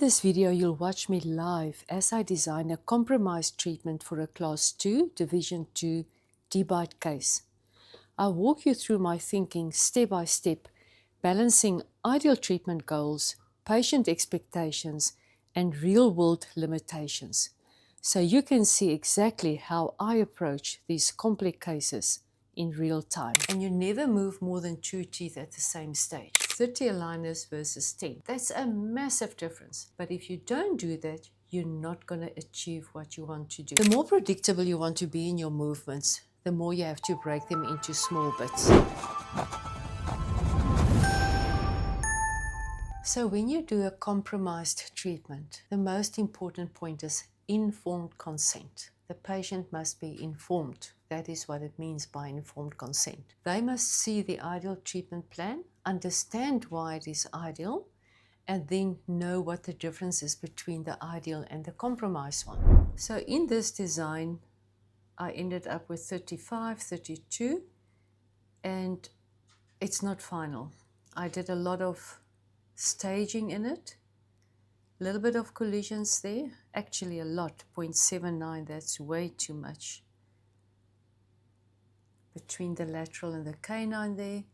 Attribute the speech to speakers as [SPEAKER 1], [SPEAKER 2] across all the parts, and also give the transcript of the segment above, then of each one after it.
[SPEAKER 1] this video, you'll watch me live as I design a compromised treatment for a Class 2, Division 2 debite case. I'll walk you through my thinking step by step, balancing ideal treatment goals, patient expectations, and real-world limitations, so you can see exactly how I approach these complex cases in real time. And you never move more than 2 teeth at the same stage. 30 aligners versus 10. That's a massive difference. But if you don't do that, you're not going to achieve what you want to do. The more predictable you want to be in your movements, the more you have to break them into small bits. So when you do a compromised treatment, the most important point is informed consent. The patient must be informed. That is what it means by informed consent. They must see the ideal treatment plan, understand why it is ideal, and then know what the difference is between the ideal and the compromised one. So in this design, I ended up with 35, 32, and it's not final. I did a lot of staging in it. A little bit of collisions there, actually a lot, 0.79, that's way too much. Between the lateral and the canine there.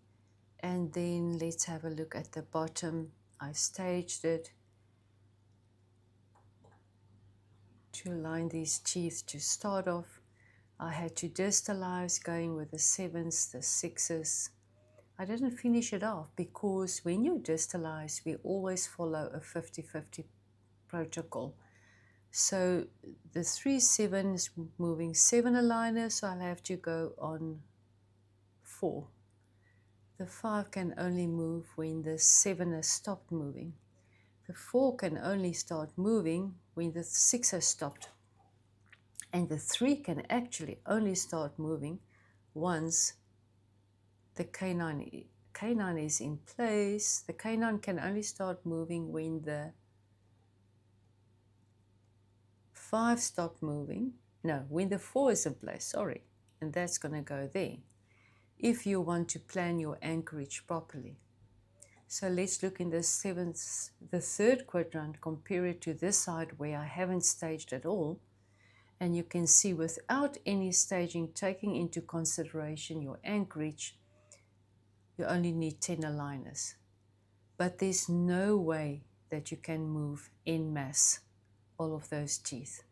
[SPEAKER 1] And then let's have a look at the bottom. I staged it to align these teeth to start off. I had to distalize, going with the 7s, the 6s. I didn't finish it off because when you distalize, we always follow a 50-50 protocol. So the 3-7 is moving 7 aligners, so I'll have to go on 4. The 5 can only move when the 7 has stopped moving. The 4 can only start moving when the 6 has stopped. And the 3 can actually only start moving once the canine is in place. The canine can only start moving when the 5 stopped moving. No, when the 4 is in place, sorry. And that's going to go there if you want to plan your anchorage properly. So let's look in the third quadrant, compare it to this side where I haven't staged at all. And you can see without any staging, taking into consideration your anchorage, you only need 10 aligners. But there's no way that you can move en masse all of those teeth.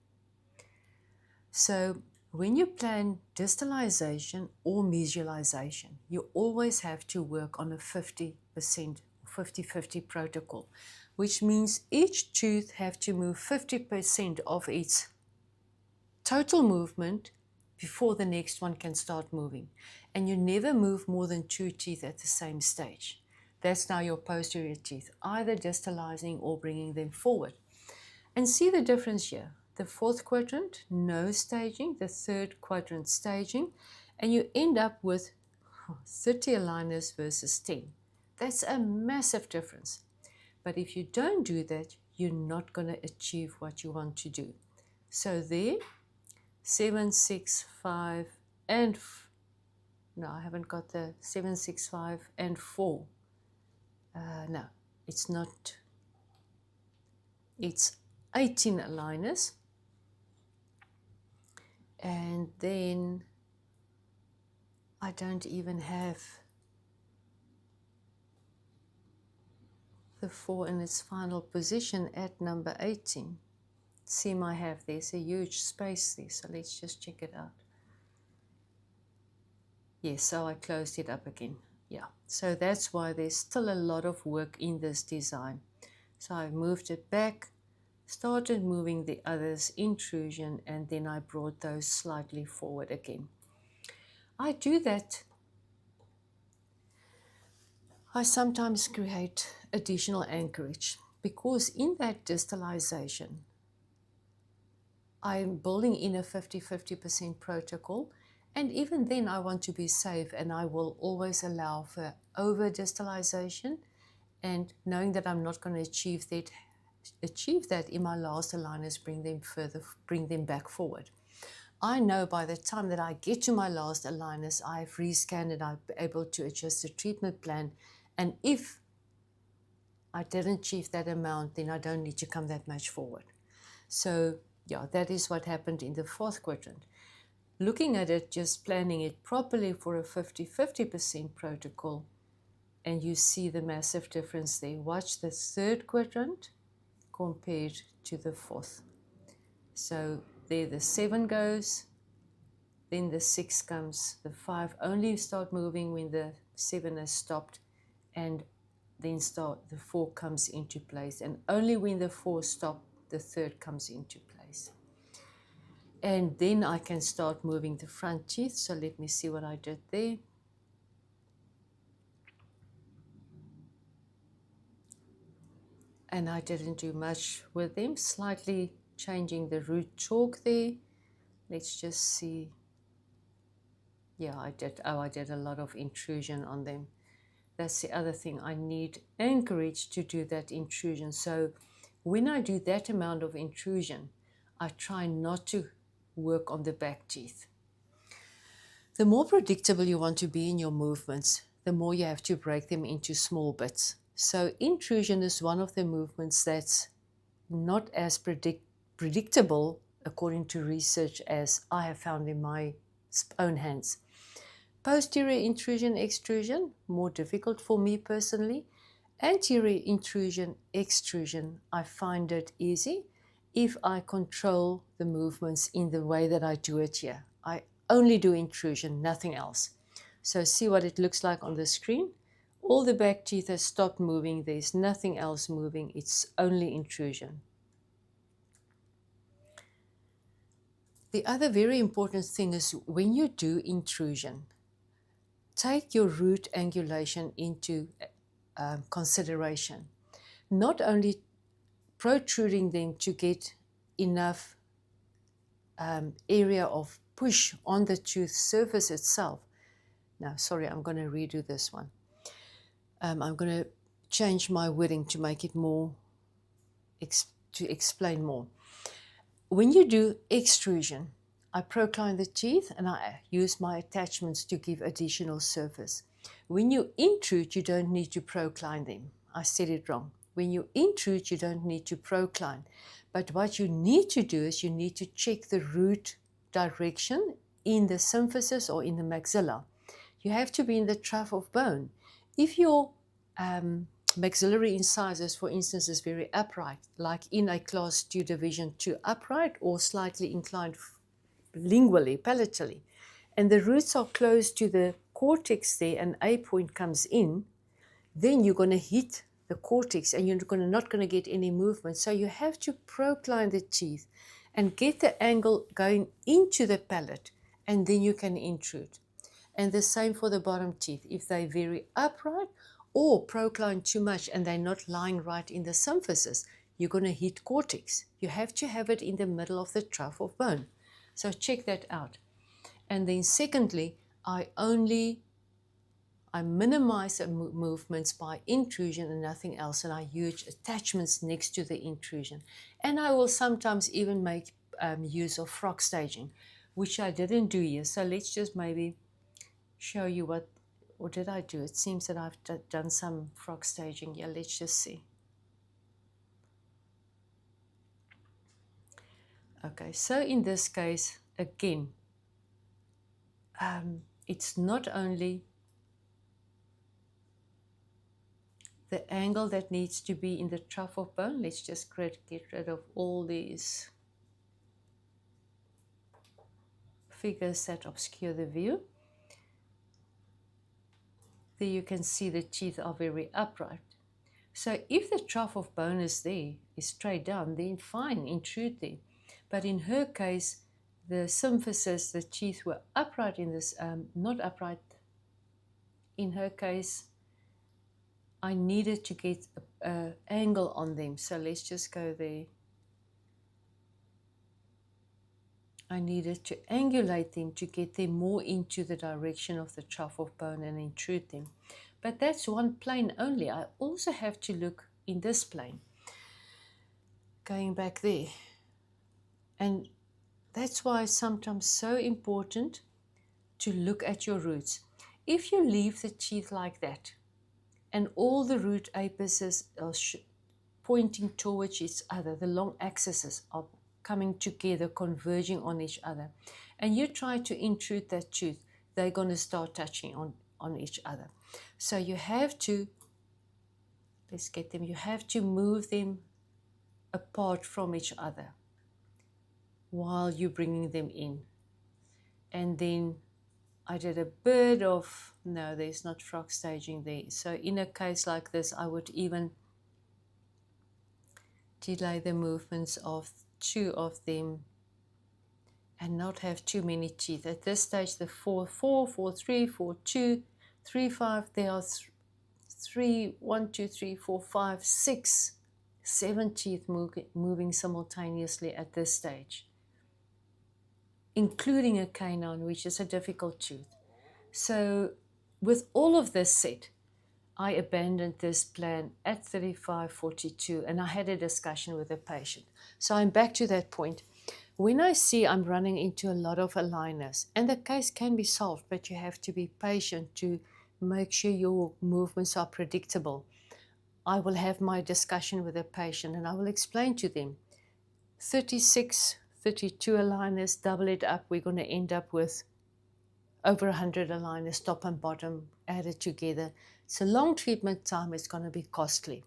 [SPEAKER 1] So when you plan distalization or mesialization, you always have to work on a 50%, 50-50 protocol, which means each tooth have to move 50% of its total movement before the next one can start moving. And you never move more than 2 teeth at the same stage. That's now your posterior teeth, either distalizing or bringing them forward. And see the difference here. The 4th quadrant, no staging. The 3rd quadrant, staging. And you end up with 30 aligners versus 10. That's a massive difference. But if you don't do that, you're not going to achieve what you want to do. So there, 7, 6, 5, and no, I haven't got the 7, 6, 5, and 4. No, it's not. It's 18 aligners. And then I don't even have the 4 in its final position at number 18. Seam I have, there's a huge space there, so let's just check it out. Yes, so I closed it up again. Yeah, so that's why there's still a lot of work in this design. So I moved it back, started moving the others, intrusion, and then I brought those slightly forward again. I do that. I sometimes create additional anchorage because in that distalization, I'm building in a 50-50% protocol, and even then I want to be safe, and I will always allow for over distalization, and knowing that I'm not going to achieve that in my last aligners, bring them back forward. I know by the time that I get to my last aligners, I've rescanned and I'm able to adjust the treatment plan, and if I didn't achieve that amount, then I don't need to come that much forward. So yeah, that is what happened in the fourth quadrant. Looking at it, just planning it properly for a 50-50% protocol, and you see the massive difference there. Watch the third quadrant compared to the fourth. So there the 7 goes, then the 6 comes, the 5 only start moving when the 7 has stopped, and then the 4 comes into place, and only when the 4 stop, the third comes into place. And then I can start moving the front teeth. So let me see what I did there. And I didn't do much with them, slightly changing the root chalk there. Let's just see. Yeah, I did. Oh, I did a lot of intrusion on them. That's the other thing. I need anchorage to do that intrusion. So when I do that amount of intrusion, I try not to work on the back teeth. The more predictable you want to be in your movements, the more you have to break them into small bits. So intrusion is one of the movements that's not as predictable, according to research, as I have found in my own hands. Posterior intrusion, extrusion, more difficult for me personally. Anterior intrusion, extrusion, I find it easy if I control the movements in the way that I do it here. I only do intrusion, nothing else. So see what it looks like on the screen. All the back teeth have stopped moving. There's nothing else moving. It's only intrusion. The other very important thing is when you do intrusion, take your root angulation into consideration. Not only protruding them to get enough area of push on the tooth surface itself. Now, sorry, I'm going to redo this one. I'm going to change my wording to make it more, to explain more. When you do extrusion, I procline the teeth and I use my attachments to give additional surface. When you intrude, you don't need to procline them. I said it wrong. When you intrude, you don't need to procline. But what you need to do is you need to check the root direction in the symphysis or in the maxilla. You have to be in the trough of bone. If your maxillary incisors, for instance, is very upright, like in a class 2 division 2 upright or slightly inclined lingually, palatally, and the roots are close to the cortex there and a point comes in, then you're going to hit the cortex and you're not going to get any movement. So you have to procline the teeth and get the angle going into the palate, and then you can intrude. And the same for the bottom teeth. If they're very upright or procline too much and they're not lying right in the symphysis, you're going to hit cortex. You have to have it in the middle of the trough of bone. So check that out. And then secondly, I minimize the movements by intrusion and nothing else, and I use attachments next to the intrusion. And I will sometimes even make use of frog staging, which I didn't do here. So let's just maybe show you what did I do. It seems that I've done some frog staging here. Let's just see. Okay, so in this case, again, it's not only the angle that needs to be in the trough of bone. Let's just get rid of all these figures that obscure the view. There you can see the teeth are very upright. So if the trough of bone is there, is straight down, then fine, intrude there. But in her case, the symphysis, the teeth were upright in this, not upright. In her case, I needed to get an angle on them. So let's just go there. I needed to angulate them to get them more into the direction of the trough of bone and intrude them. But that's one plane only. I also have to look in this plane. Going back there. And that's why it's sometimes so important to look at your roots. If you leave the teeth like that, and all the root apices are pointing towards each other. The long axes are coming together, converging on each other. And you try to intrude that tooth, they're going to start touching on each other. So you have to, let's get them, you have to move them apart from each other while you're bringing them in. And then I did a bit of, no, there's not frog staging there. So in a case like this, I would even delay the movements of 2 of them and not have too many teeth. At this stage, the 4, 4, 4, 3, 4, 2, 3, 5, there are 3, 1, 2, 3, 4, 5, 6, 7 teeth moving simultaneously at this stage, including a canine, which is a difficult tooth. So with all of this said, I abandoned this plan at 35:42, and I had a discussion with the patient. So I'm back to that point. When I see I'm running into a lot of aligners, and the case can be solved, but you have to be patient to make sure your movements are predictable, I will have my discussion with the patient and I will explain to them 36, 32 aligners, double it up, we're going to end up with over 100 aligners, top and bottom, added together. It's a long treatment time, it's going to be costly.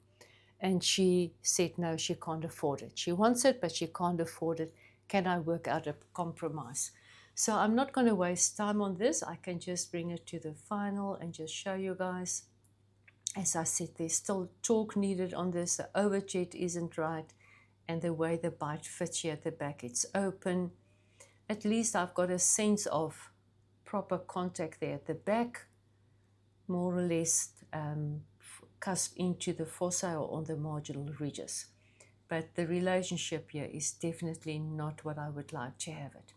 [SPEAKER 1] And she said no, she can't afford it. She wants it, but she can't afford it. Can I work out a compromise? So I'm not going to waste time on this. I can just bring it to the final and just show you guys. As I said, there's still torque needed on this. The overjet isn't right. And the way the bite fits here at the back, it's open. At least I've got a sense of proper contact there at the back, more or less cusp into the fossa or on the marginal ridges. But the relationship here is definitely not what I would like to have it.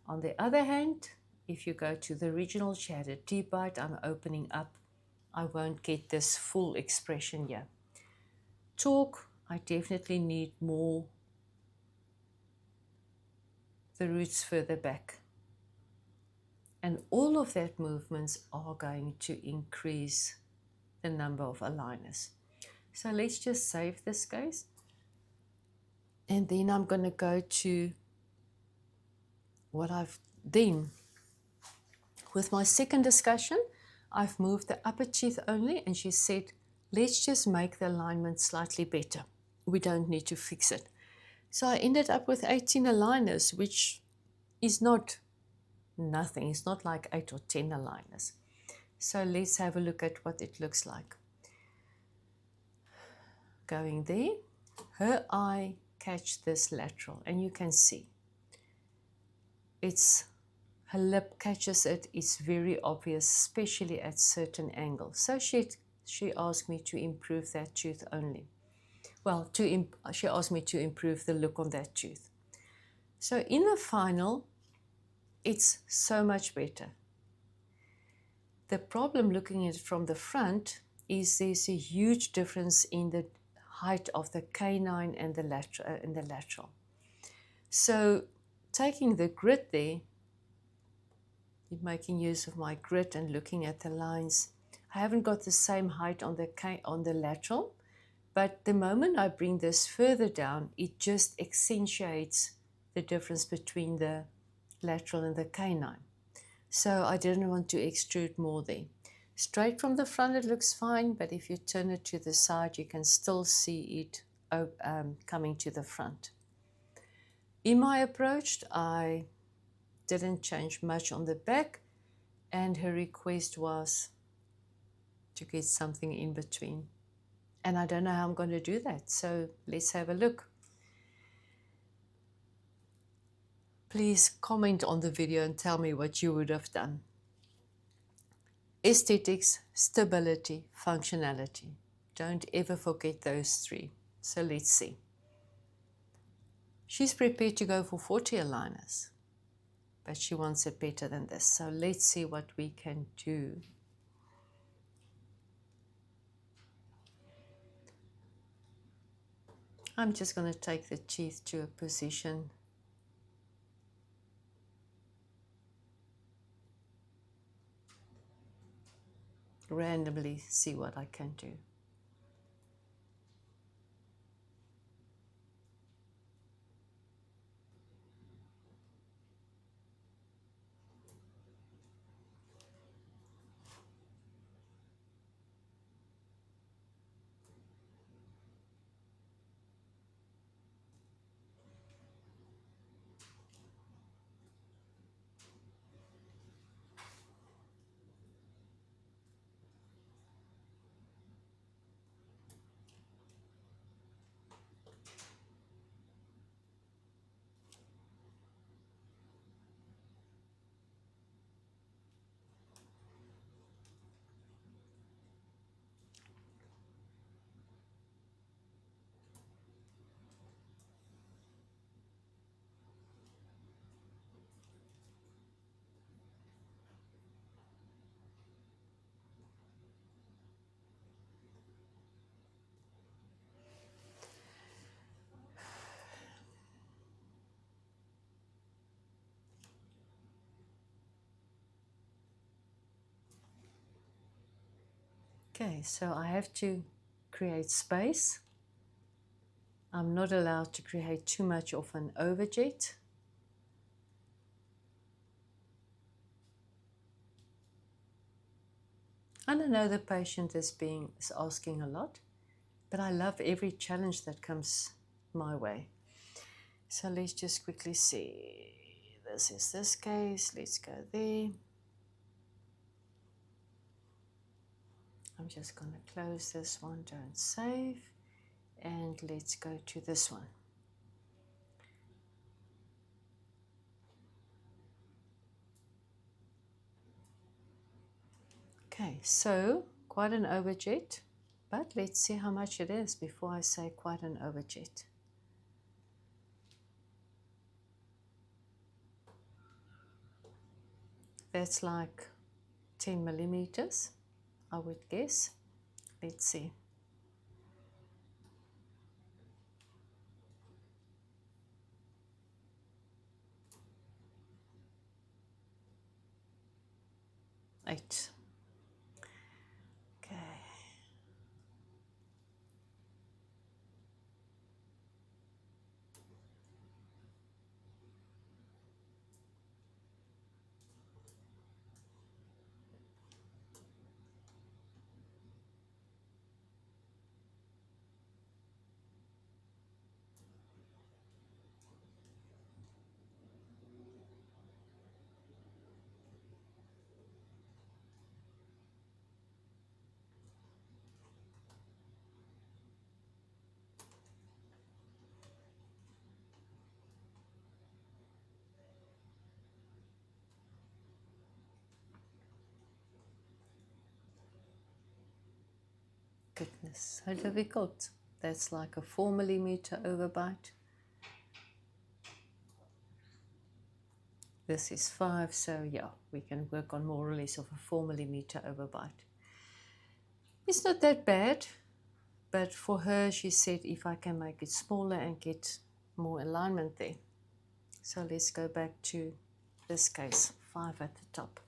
[SPEAKER 1] On the other hand, if you go to the original, she had a deep bite, I'm opening up. I won't get this full expression here. Torque, I definitely need more, the roots further back. And all of that movements are going to increase the number of aligners. So let's just save this case. And then I'm going to go to what I've done. With my second discussion, I've moved the upper teeth only, and she said, let's just make the alignment slightly better. We don't need to fix it. So I ended up with 18 aligners, which is not nothing. It's not like 8 or 10 aligners. So let's have a look at what it looks like. Going there, her eye catch this lateral, and you can see her lip catches it. It's very obvious, especially at certain angles. So she asked me to improve that tooth only. Well, she asked me to improve the look on that tooth. So in the final, it's so much better. The problem looking at it from the front is there's a huge difference in the height of the canine and the lateral. So taking the grit there, making use of my grit and looking at the lines, I haven't got the same height on the lateral, but the moment I bring this further down, it just accentuates the difference between the lateral and the canine. So I didn't want to extrude more there. Straight from the front it looks fine, but if you turn it to the side, you can still see it coming to the front. In my approach, I didn't change much on the back, and her request was to get something in between. And I don't know how I'm going to do that, so let's have a look. Please comment on the video and tell me what you would have done. Aesthetics, stability, functionality. Don't ever forget those three. So let's see. She's prepared to go for 40 aligners, but she wants it better than this. So let's see what we can do. I'm just going to take the teeth to a position randomly see what I can do. Okay, so I have to create space. I'm not allowed to create too much of an overjet. And I know the patient is asking a lot, but I love every challenge that comes my way. So let's just quickly see. This is this case. Let's go there. I'm just going to close this one, don't save. And let's go to this one. Okay, so quite an overjet, but let's see how much it is before I say quite an overjet. That's like 10 millimeters, I would guess. Let's see. Eight. Okay. Goodness, so difficult. That's like a 4 millimeter overbite. This is 5, so yeah, we can work on more or less of a 4 millimeter overbite. It's not that bad, but for her, she said if I can make it smaller and get more alignment there. So let's go back to this case, 5 at the top.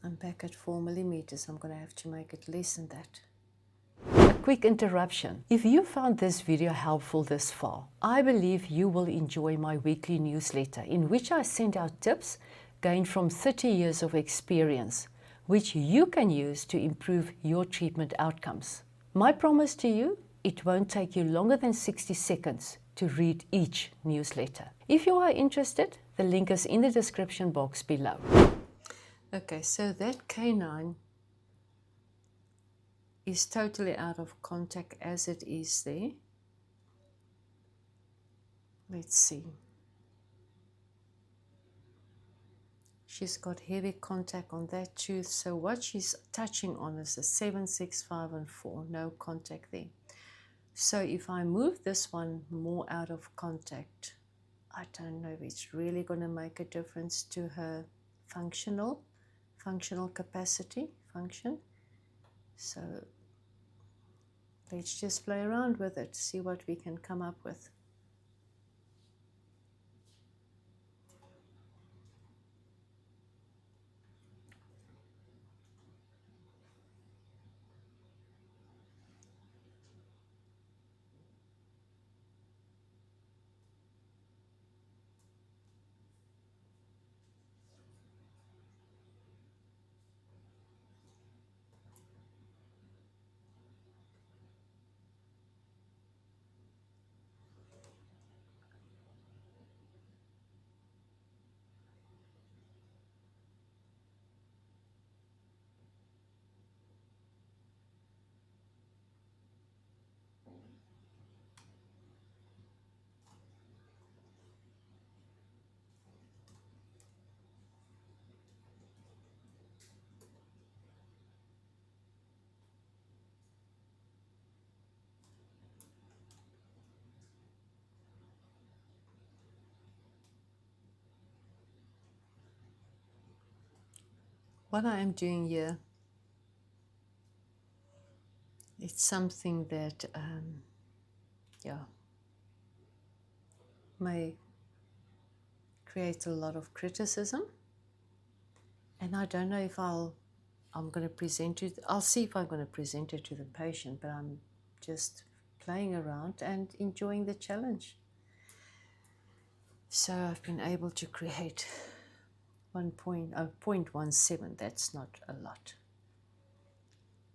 [SPEAKER 1] I'm back at 4 millimeters. I'm going to have to make it less than that. A quick interruption. If you found this video helpful this far, I believe you will enjoy my weekly newsletter in which I send out tips gained from 30 years of experience, which you can use to improve your treatment outcomes. My promise to you, it won't take you longer than 60 seconds to read each newsletter. If you are interested, the link is in the description box below. Okay, so that canine is totally out of contact as it is there. Let's see. She's got heavy contact on that tooth, so what she's touching on is the 7, 6, 5, and 4, no contact there. So if I move this one more out of contact, I don't know if it's really going to make a difference to her functional capacity, function. So let's just play around with it, see what we can come up with. what I am doing here, it's something that, yeah, may create a lot of criticism. And I don't know if I'm going to present it. I'll see if I'm going to present it to the patient, but I'm just playing around and enjoying the challenge. So I've been able to create 0.17. That's not a lot.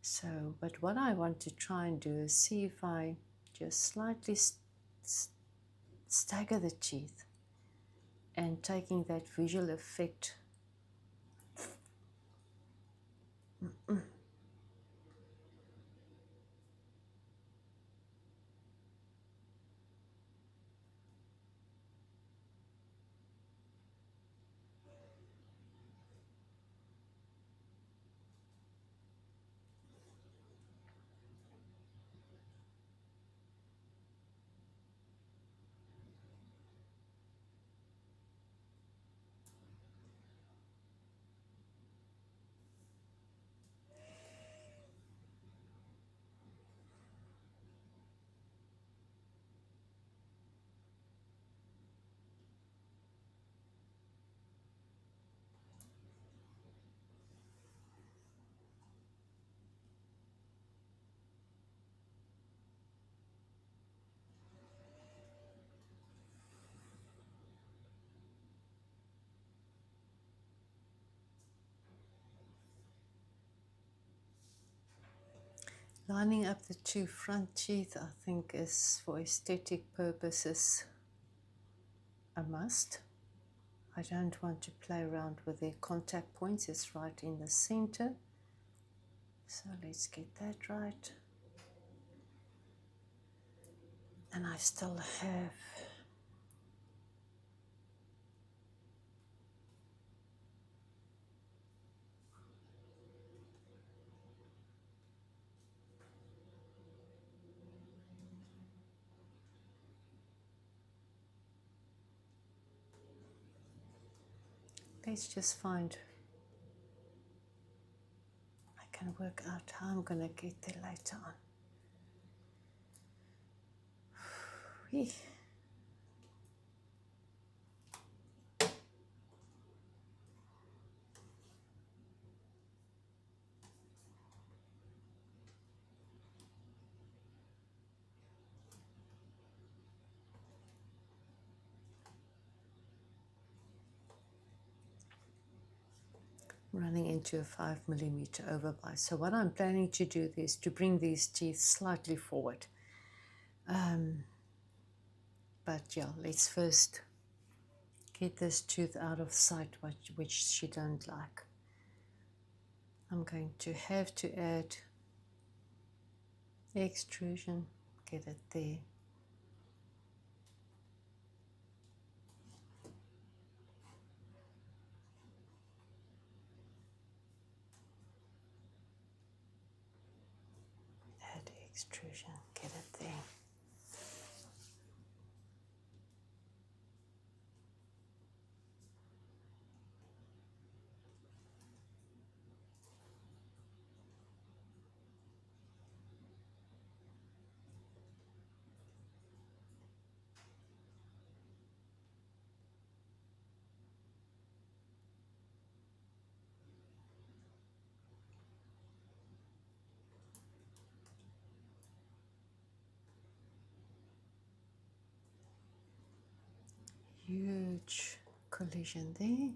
[SPEAKER 1] So, but what I want to try and do is see if I just slightly stagger the teeth and taking that visual effect. Lining up the two front teeth, I think, is for aesthetic purposes a must. I don't want to play around with their contact points. It's right in the center. So let's get that right. And I still have let's just find, I can work out how I'm going to get there later on. Whee. Running into a 5mm overbite. So what I'm planning to do is to bring these teeth slightly forward. But yeah, let's first get this tooth out of sight, which she don't like. I'm going to have to add extrusion, get it there. Add extrusion, get it there. Huge collision there.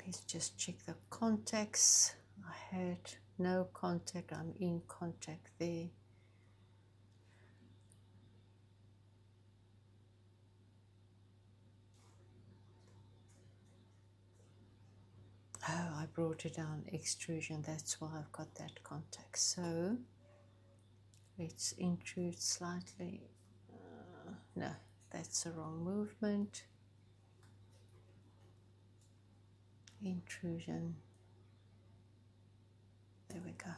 [SPEAKER 1] Let's just check the contacts. I had no contact, I'm in contact there. Oh, I brought it down extrusion, that's why I've got that contact. So let's intrude slightly. No, that's the wrong movement. Intrusion. There we go.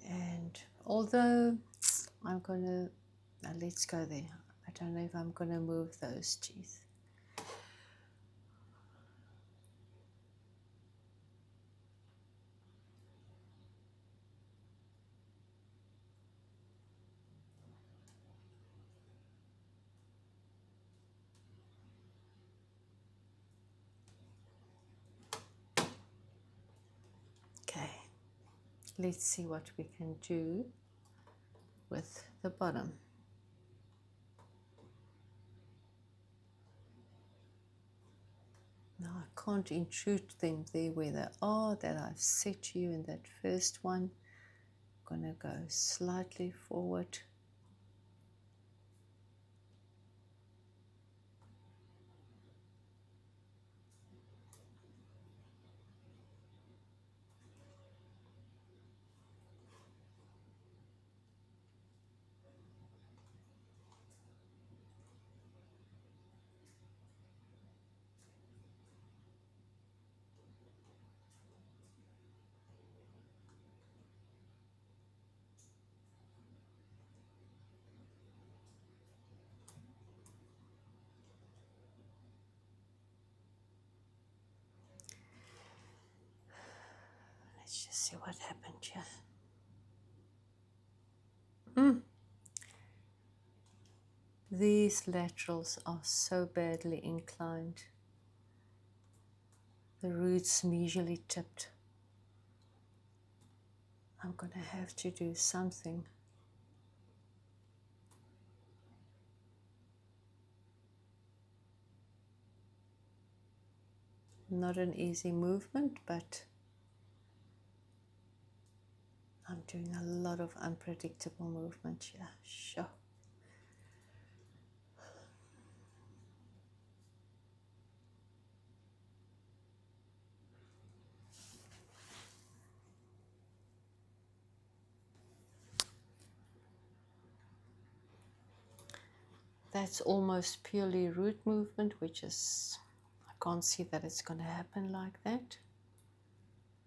[SPEAKER 1] And although I'm gonna, let's go there. I don't know if I'm gonna move those teeth. let's see what we can do with the bottom. Now I can't intrude them there where they are that I've set to you in that first one. I'm going to go slightly forward. Let's just see what happened here. These laterals are so badly inclined. The roots mesially tipped. I'm going to have to do something. Not an easy movement, but I'm doing a lot of unpredictable movement here. Sure. That's almost purely root movement, which is, I can't see that it's going to happen like that.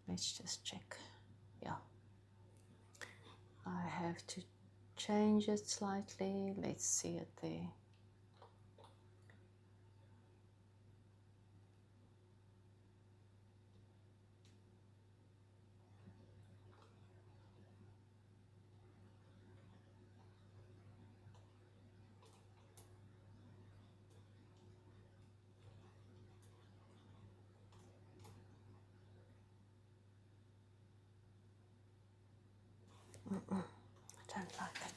[SPEAKER 1] Let's just check. Yeah. I have to change it slightly. Let's see it there. I don't like it.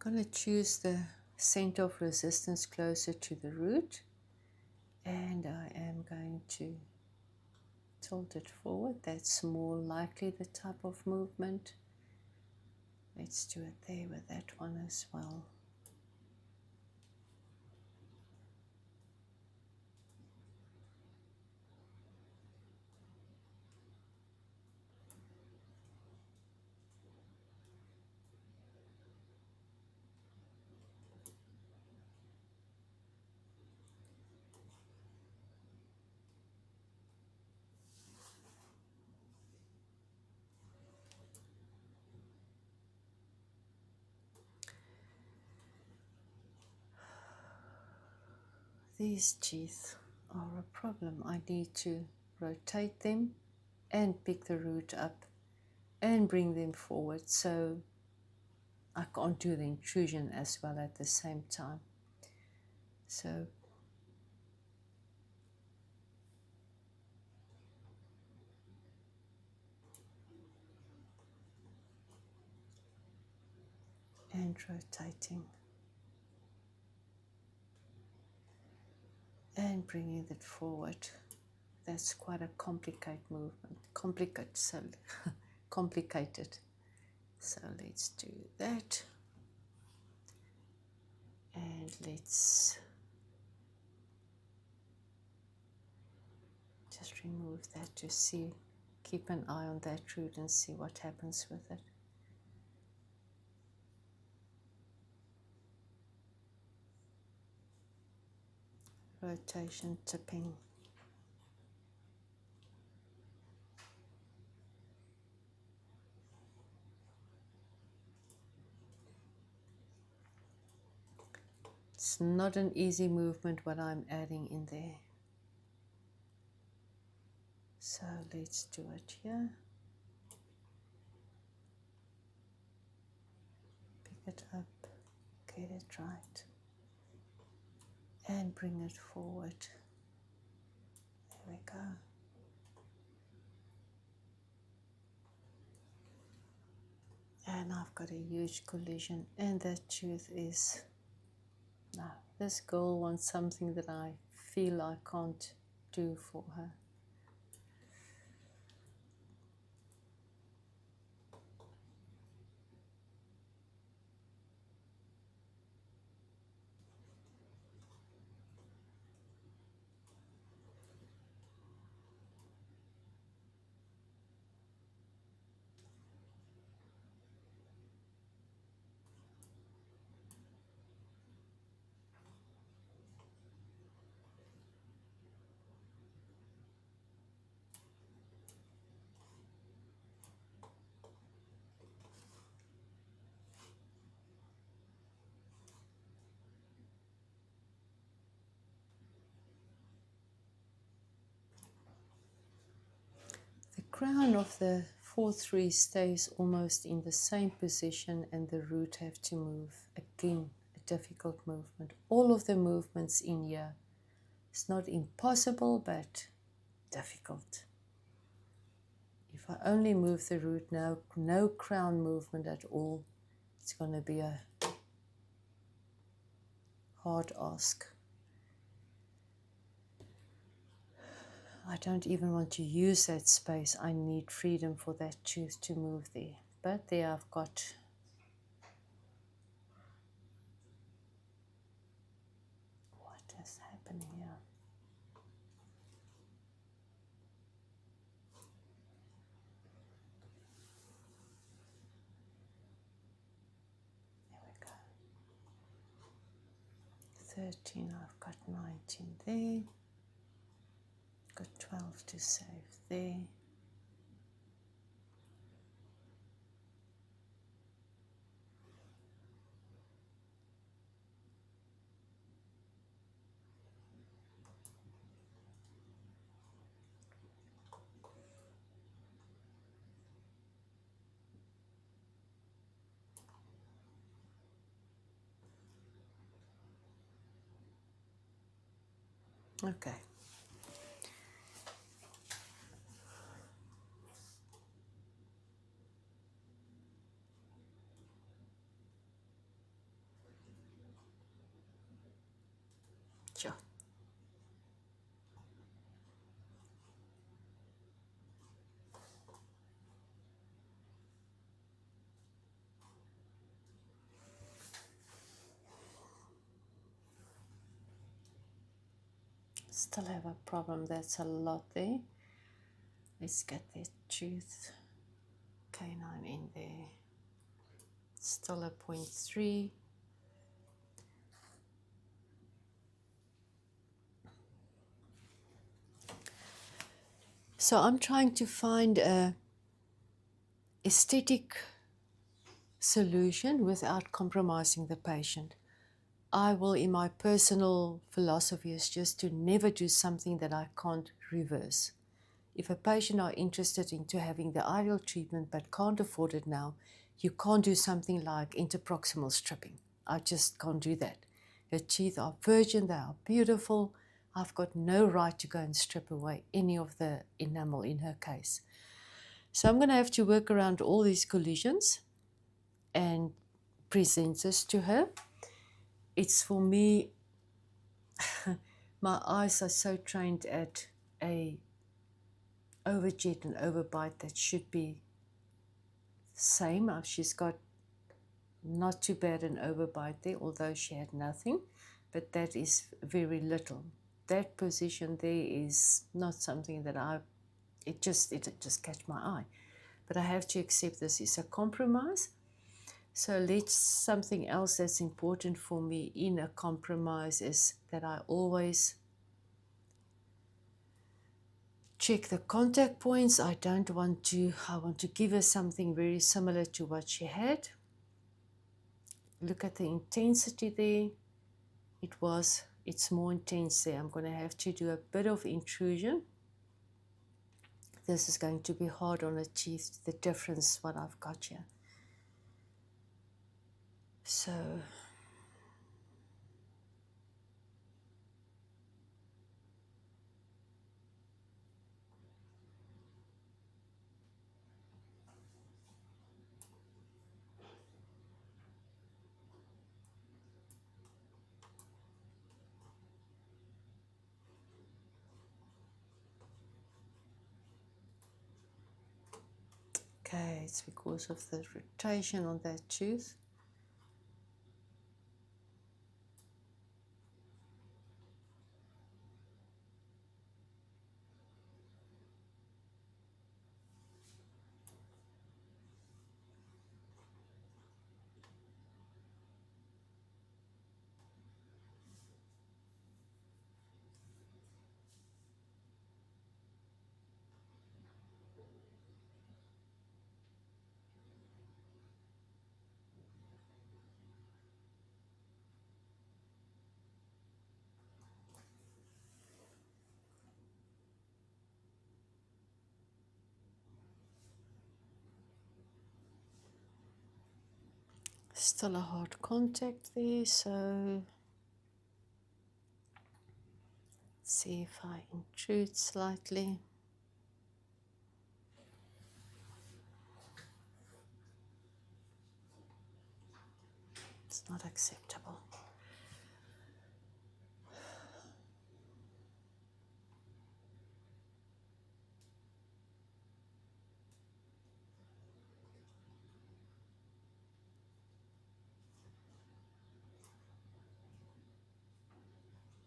[SPEAKER 1] I'm going to choose the center of resistance closer to the root, and I am going to tilt it forward. That's more likely the type of movement. Let's do it there with that one as well. These teeth are a problem. I need to rotate them and pick the root up and bring them forward, so I can't do the intrusion as well at the same time. So and rotating and bringing it forward. That's quite a complicated movement. Complicated. So let's do that. And let's just remove that to see, keep an eye on that root and see what happens with it. Rotation, tipping. It's not an easy movement what I'm adding in there. So let's do it here. Pick it up it right. And bring it forward. There we go. And I've got a huge collision, and that tooth is, no, this girl wants something that I feel I can't do for her. The crown of the 4-3 stays almost in the same position, and the root have to move. Again, a difficult movement. All of the movements in here, it's not impossible, but difficult. If I only move the root now, no crown movement at all, it's going to be a hard ask. I don't even want to use that space. I need freedom for that tooth to move there. But there I've got what is happening here. There we go. 13, I've got 19 there. Got 12 to save there. Okay. Sure. Still have a problem. That's a lot there. Let's get that tooth canine in there. Still a 0.3. So I'm trying to find a aesthetic solution without compromising the patient. I will, in my personal philosophy, is just to never do something that I can't reverse. If a patient are interested into having the ideal treatment but can't afford it now, you can't do something like interproximal stripping. I just can't do that. Her teeth are virgin, they are beautiful. I've got no right to go and strip away any of the enamel in her case. So I'm going to have to work around all these collisions and present this to her. It's for me, my eyes are so trained at a overjet and overbite that should be the same. She's got not too bad an overbite there, although she had nothing, but that is very little. That position there is not something that it just catch my eye. But I have to accept this is a compromise. So something else that's important for me in a compromise is that I always check the contact points. I want to give her something very similar to what she had. Look at the intensity there. It's more intense there. I'm going to have to do a bit of intrusion. This is going to be hard on the teeth, the difference what I've got here. So Okay, it's because of the rotation on that tooth. Still a hard contact there, so see if I intrude slightly. It's not acceptable.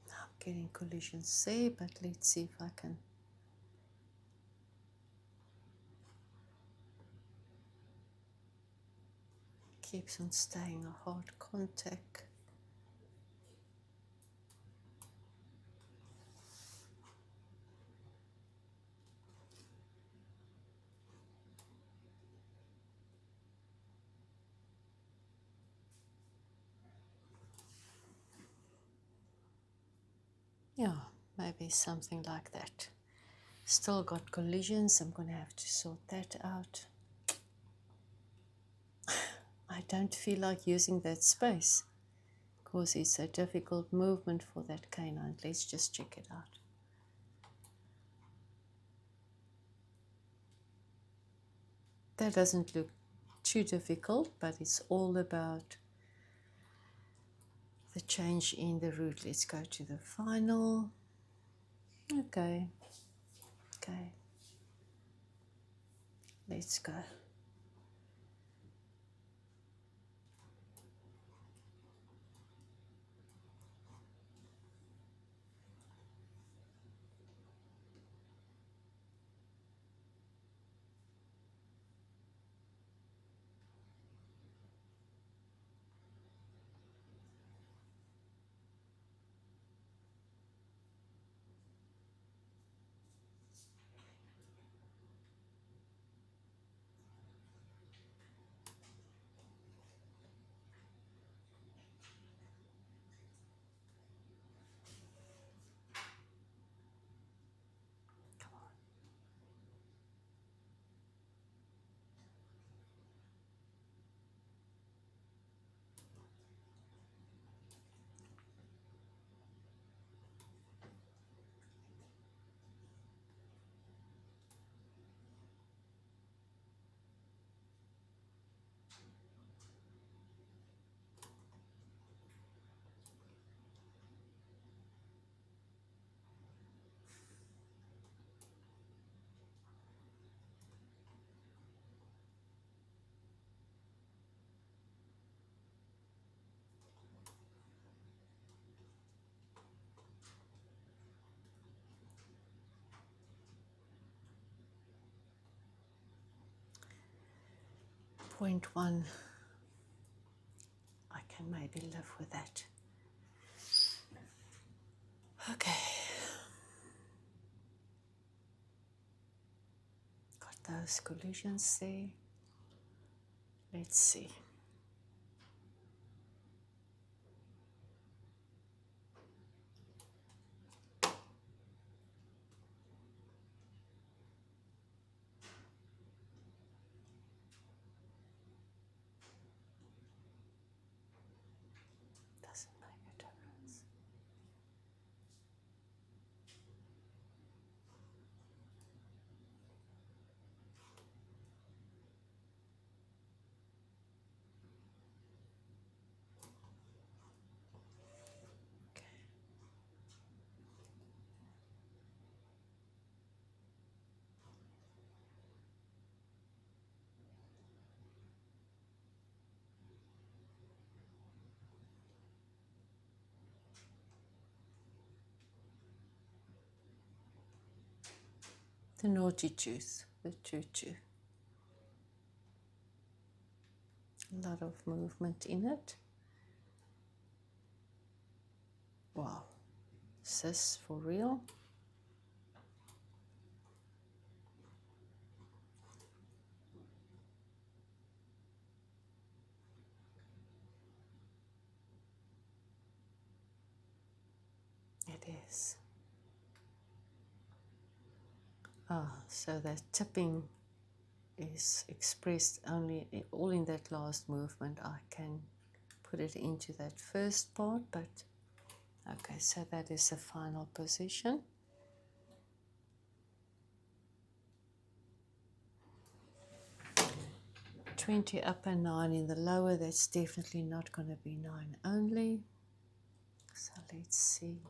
[SPEAKER 1] I'm getting collisions there, but let's see if I can. Keeps on staying a hard contact. Yeah, maybe something like that. Still got collisions. I'm going to have to sort that out. I don't feel like using that space because it's a difficult movement for that canine. Let's just check it out. That doesn't look too difficult, but it's all about the change in the root. Let's go to the final. Okay. Let's go. 0.1. I can maybe live with that. Okay. Got those collisions there. Let's see. Doesn't make a difference. The naughty tooth, the tutu. A lot of movement in it. Wow, is this for real? It is. Ah, so that tipping is expressed only all in that last movement. I can put it into that first part, but okay, so that is the final position. $20 up and 9 in the lower. That's definitely not going to be 9 only. So let's see.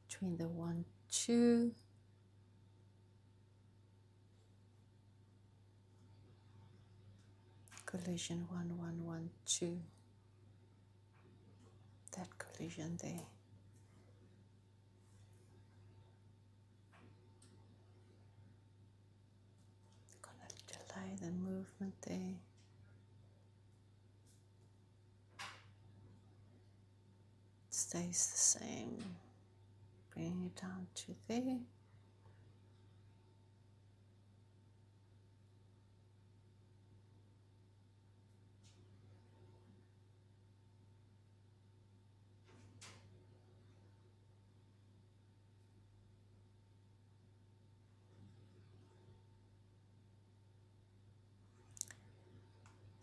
[SPEAKER 1] Between the 1, 2. Collision 1, 1, 1, 2. That collision there. Gonna delay the movement there. It stays the same. Bring it down to there.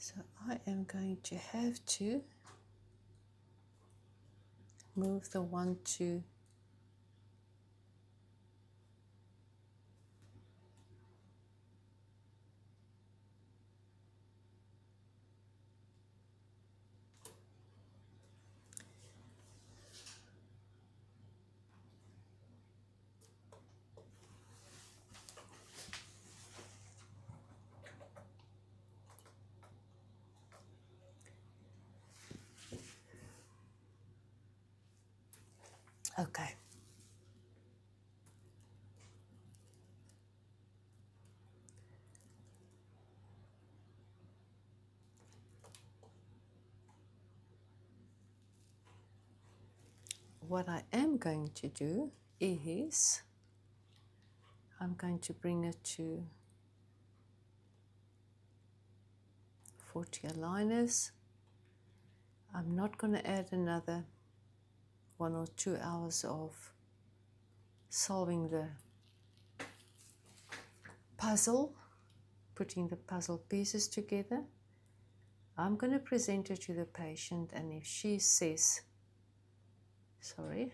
[SPEAKER 1] So I am going to have to move the 1, 2. Okay. What I am going to do is I'm going to bring it to 40 aligners. I'm not going to add another 1 or 2 hours of solving the puzzle, putting the puzzle pieces together. I'm going to present it to the patient, and if she says, sorry,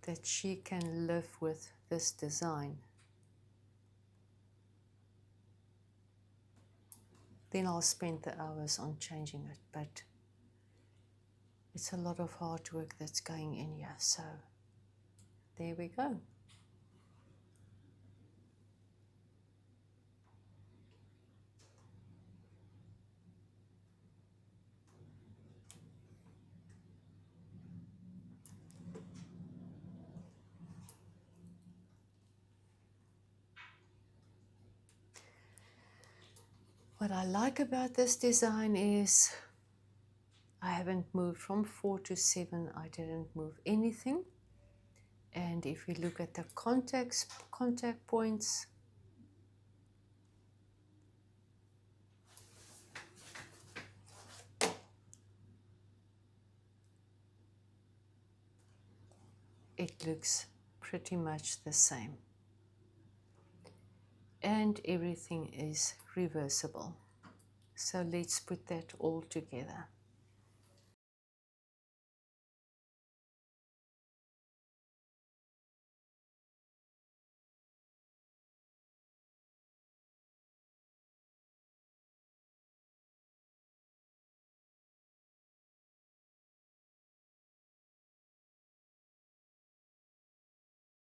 [SPEAKER 1] that she can live with this design, then I'll spend the hours on changing it. But it's a lot of hard work that's going in here, so there we go. What I like about this design is I haven't moved from 4 to 7. I didn't move anything. And if we look at the contact points, it looks pretty much the same. And everything is reversible. So let's put that all together.